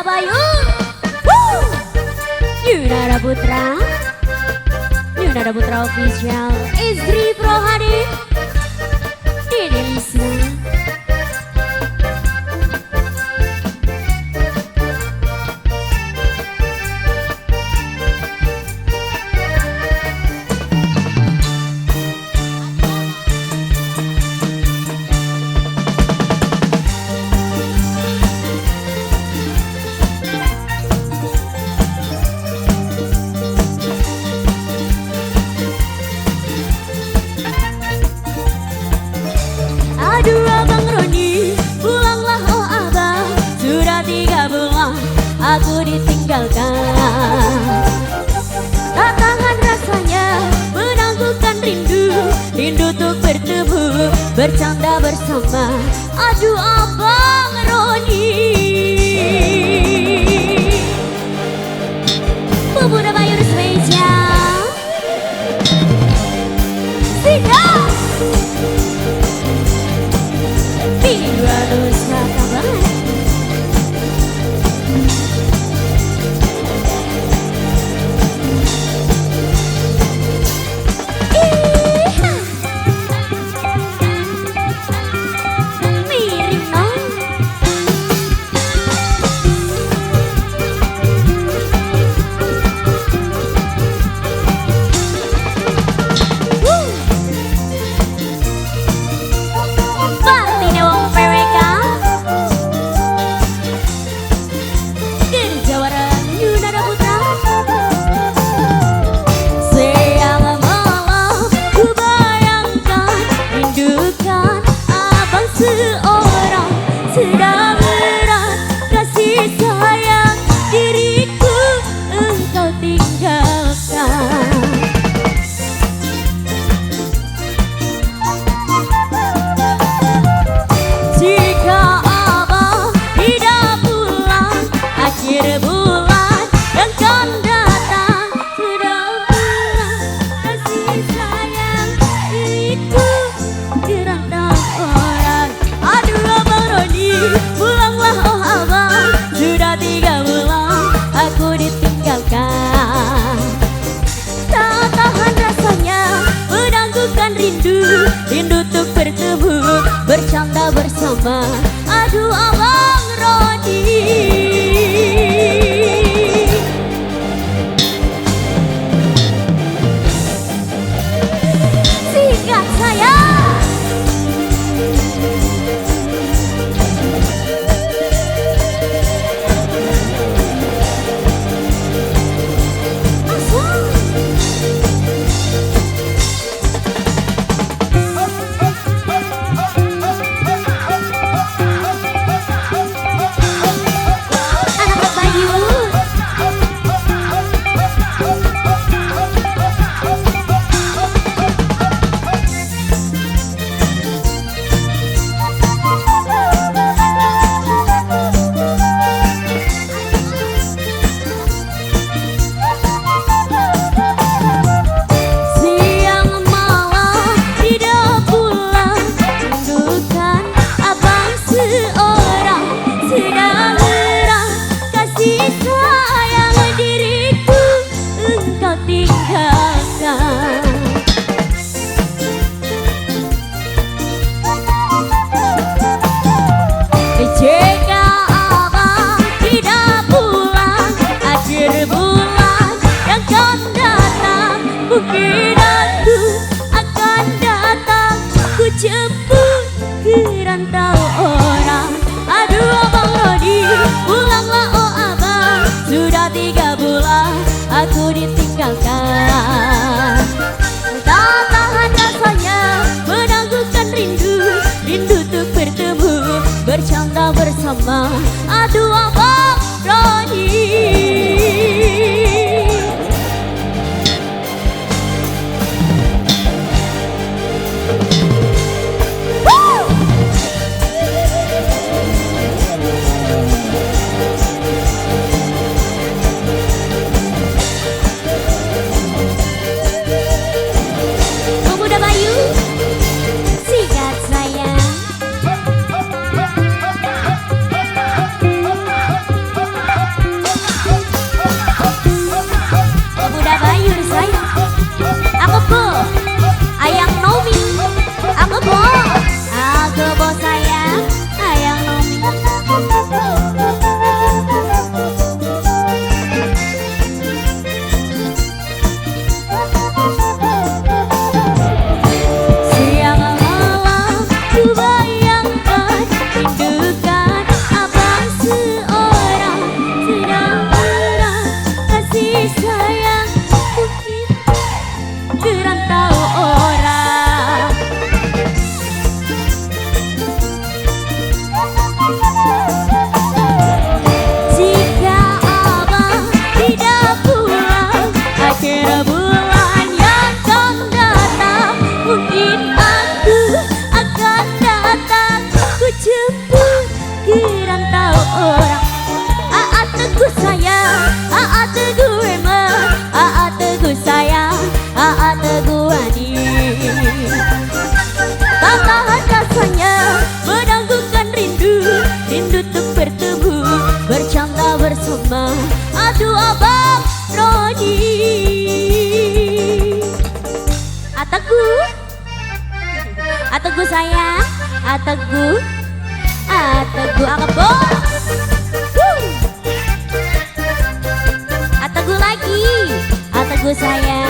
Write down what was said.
Bayu. Yunara Putra official, istri Pro Hadi, Dede Lisa. Aduh Abang Roni, pulanglah oh Abang. Sudah 3 bulan aku ditinggalkan. Tak tahan rasanya menangguhkan rindu. Rindu untuk bertemu, bercanda bersama. Aduh Abang Roni, pemuda Bayu spesial. Siap. Dua Nusa Kambangan. Mirip dong. Partine wong PWK Kerjawaran Yunara Putra. Siang malam ku bayangkan, rindukan abang seorang. Sedang berat kasih sayang diriku engkau tinggalkan. Jika abang tidak pulang akhir bulan yang akan datang, sudah pulang kasih sayang diriku dirantau orang. Aduh Abang Roni, pulanglah oh abang. Sudah 3 bulan aku ditinggalkan. Tak tahan rasanya menangguhkan rindu. Rindu untuk bertemu, bercanda bersama. Aduh Abang Roni, singkat saya. Anak Bayu. Siang malam tidak pulang, rindukan abang seorang. Sedang berat kasih sayang diriku engkau tinggalkan. Jika abang tidak pulang akhir bulan yang akan datang, mungkin aku akan datang. Ku jemput ke rantau orang. Aduh Abang Roni, pulanglah oh abang. Sudah 3 bulan aku ditinggalkan. Tak tahan rasanya menangguhkan rindu. Rindu untuk bertemu, bercanda bersama. Aduh Abang Roni. Pemuda Bayu, singkat saya. sama. Aduh abang Roni. Ateguh sayang, Ateguh akebor. Ateguh lagi, Ateguh sayang.